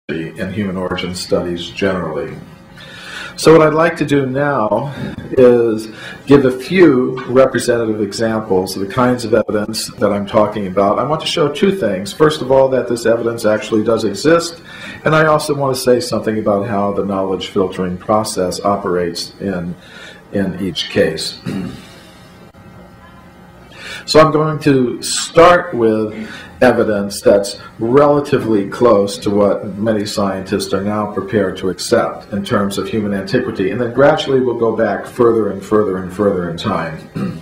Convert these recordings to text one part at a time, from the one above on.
and human origin studies generally. So what I'd like to do now is give a few representative examples of the kinds of evidence that I'm talking about. I want to show two things. First of all, that this evidence actually does exist, and I also want to say something about how the knowledge filtering process operates in each case. So I'm going to start with evidence that's relatively close to what many scientists are now prepared to accept in terms of human antiquity, and then gradually we'll go back further and further and further in time.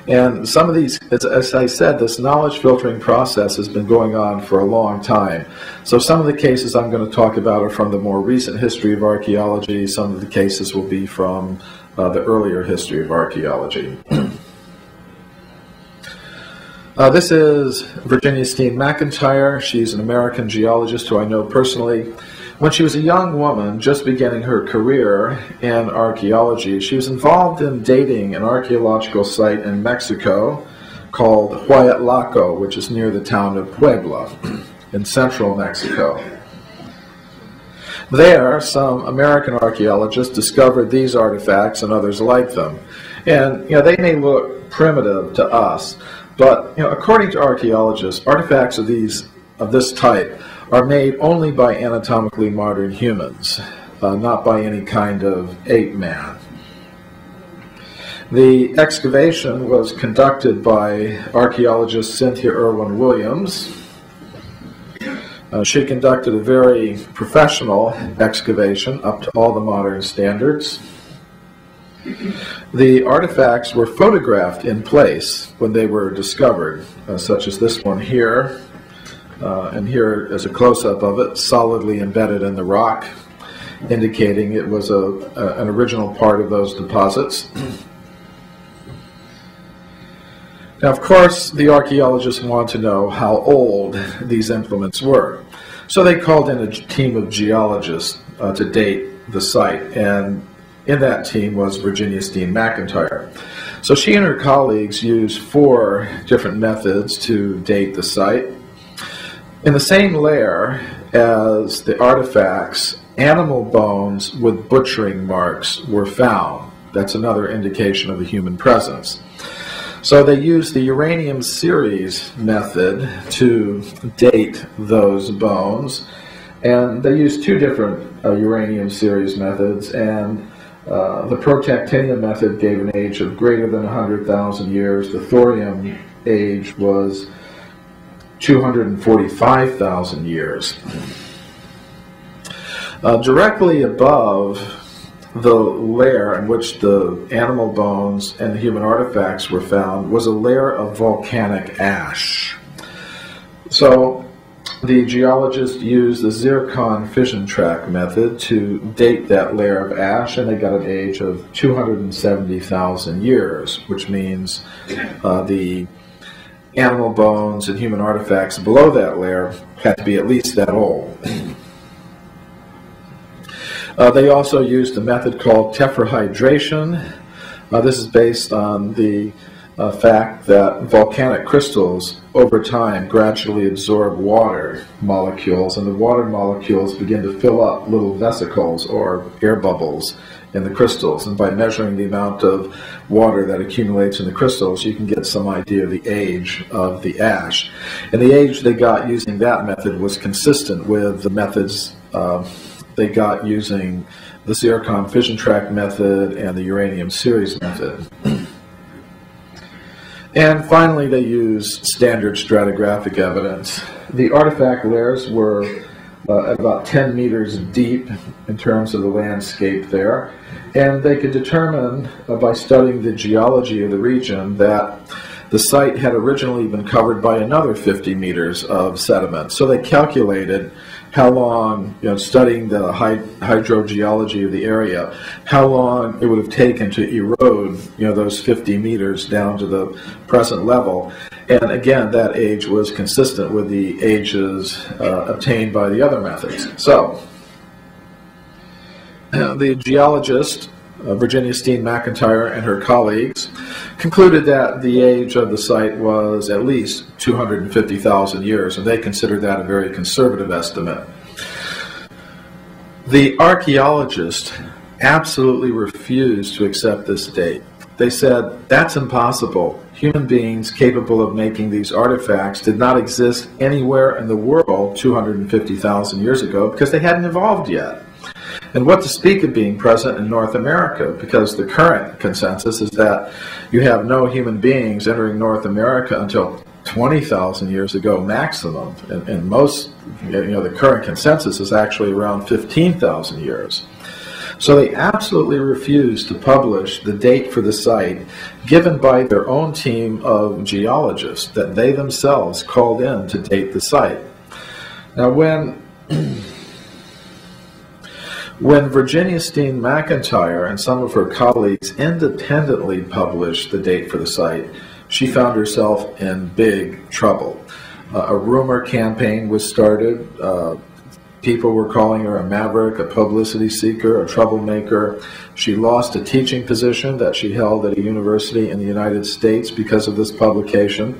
And some of these, as I said, this knowledge filtering process has been going on for a long time. So some of the cases I'm going to talk about are from the more recent history of archaeology. Some of the cases will be from the earlier history of archaeology. This is Virginia Steen McIntyre. She's an American geologist who I know personally. When she was a young woman, just beginning her career in archaeology, she was involved in dating an archaeological site in Mexico called Huayatlaco, which is near the town of Puebla in central Mexico. There, some American archaeologists discovered these artifacts and others like them. And they may look primitive to us, but according to archaeologists, artifacts of this type are made only by anatomically modern humans, not by any kind of ape man. The excavation was conducted by archaeologist Cynthia Irwin Williams. She conducted a very professional excavation up to all the modern standards. The artifacts were photographed in place when they were discovered, such as this one here, and here is a close-up of it, solidly embedded in the rock, indicating it was an original part of those deposits. Now, of course, the archaeologists want to know how old these implements were. So they called in a team of geologists to date the site, and in that team was Virginia Steen McIntyre. So she and her colleagues used 4 different methods to date the site. In the same layer as the artifacts, animal bones with butchering marks were found. That's another indication of a human presence. So they used the uranium series method to date those bones, and they used 2 different uranium series methods, and the protactinium method gave an age of greater than 100,000 years. The thorium age was 245,000 years. Directly above the layer in which the animal bones and human artifacts were found was a layer of volcanic ash. So the geologists used the zircon fission track method to date that layer of ash, and they got an age of 270,000 years, which means the animal bones and human artifacts below that layer had to be at least that old. They also used a method called tetrahydration. This is based on the fact that volcanic crystals over time gradually absorb water molecules, and the water molecules begin to fill up little vesicles or air bubbles in the crystals, and by measuring the amount of water that accumulates in the crystals, you can get some idea of the age of the ash. And the age they got using that method was consistent with the methods they got using the zircon fission track method and the uranium series method. And finally, they used standard stratigraphic evidence. The artifact layers were at about 10 meters deep in terms of the landscape there, and they could determine by studying the geology of the region that the site had originally been covered by another 50 meters of sediment. So they calculated how long, studying the hydrogeology of the area, how long it would have taken to erode, those 50 meters down to the present level. And again, that age was consistent with the ages obtained by the other methods. So, the geologist, Virginia Steen McIntyre and her colleagues, concluded that the age of the site was at least 250,000 years, and they considered that a very conservative estimate. The archaeologists absolutely refused to accept this date. They said, that's impossible. Human beings capable of making these artifacts did not exist anywhere in the world 250,000 years ago because they hadn't evolved yet. And what to speak of being present in North America, because the current consensus is that you have no human beings entering North America until 20,000 years ago maximum. And most, the current consensus is actually around 15,000 years. So they absolutely refused to publish the date for the site given by their own team of geologists that they themselves called in to date the site. Now when Virginia Steen McIntyre and some of her colleagues independently published the date for the site, she found herself in big trouble. A rumor campaign was started. People were calling her a maverick, a publicity seeker, a troublemaker. She lost a teaching position that she held at a university in the United States because of this publication.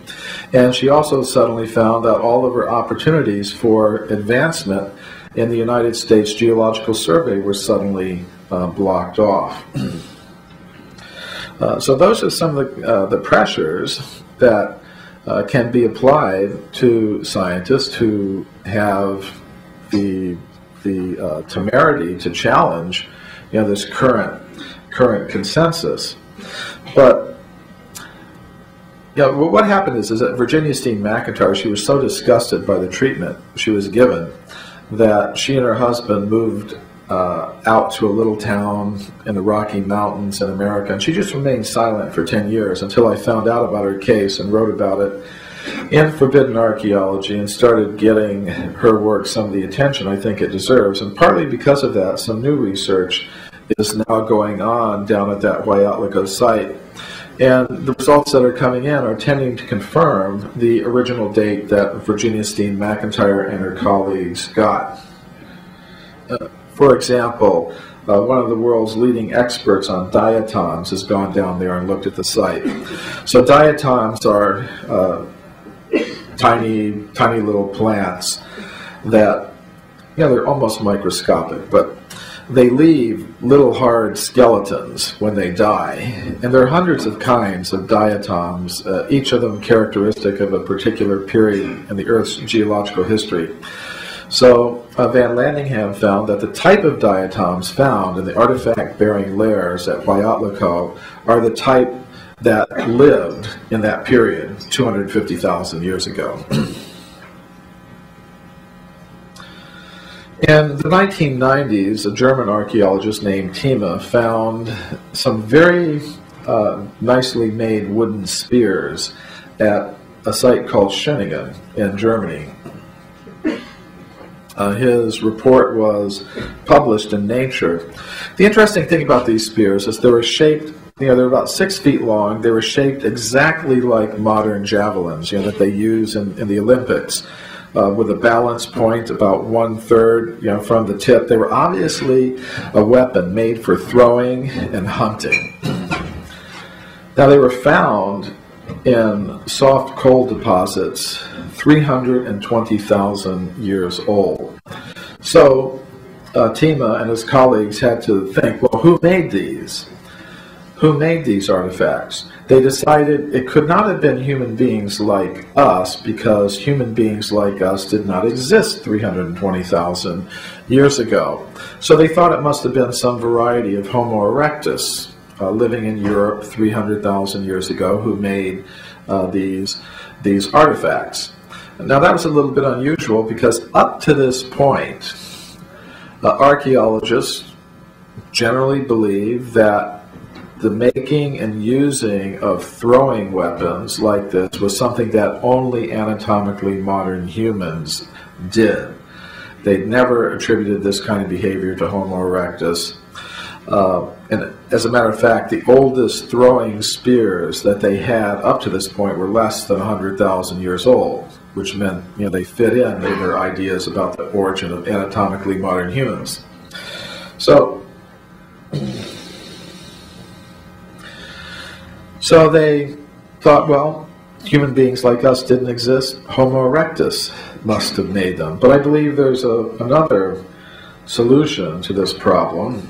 And she also suddenly found that all of her opportunities for advancement in the United States Geological Survey were suddenly blocked off. So those are some of the pressures that can be applied to scientists who have the temerity to challenge, this current consensus. But what happened is that Virginia Steen McIntyre, she was so disgusted by the treatment she was given that she and her husband moved out to a little town in the Rocky Mountains in America, and she just remained silent for 10 years until I found out about her case and wrote about it in Forbidden Archaeology and started getting her work some of the attention I think it deserves. And partly because of that, some new research is now going on down at that Huayatlaco site. And the results that are coming in are tending to confirm the original date that Virginia Steen McIntyre and her colleagues got. For example, one of the world's leading experts on diatoms has gone down there and looked at the site. So diatoms are tiny little plants that, they're almost microscopic, but they leave little hard skeletons when they die. And there are hundreds of kinds of diatoms, each of them characteristic of a particular period in the Earth's geological history. So Van Landingham found that the type of diatoms found in the artifact-bearing layers at Huayatlaco are the type that lived in that period 250,000 years ago. In the 1990s, a German archaeologist named Thieme found some very nicely made wooden spears at a site called Schöningen in Germany. His report was published in Nature. The interesting thing about these spears is they were shaped, they're about 6 feet long. They were shaped exactly like modern javelins, that they use in the Olympics, with a balance point about 1/3, from the tip. They were obviously a weapon made for throwing and hunting. Now they were found in soft coal deposits 320,000 years old. So Thieme and his colleagues had to think, well, who made these? Who made these artifacts? They decided it could not have been human beings like us because human beings like us did not exist 320,000 years ago. So they thought it must have been some variety of Homo erectus living in Europe 300,000 years ago who made these artifacts. Now that was a little bit unusual because up to this point, archaeologists generally believe that the making and using of throwing weapons like this was something that only anatomically modern humans did. They'd never attributed this kind of behavior to Homo erectus. And as a matter of fact, the oldest throwing spears that they had up to this point were less than 100,000 years old, which meant they fit in their ideas about the origin of anatomically modern humans. So they thought, well, human beings like us didn't exist. Homo erectus must have made them. But I believe there's another solution to this problem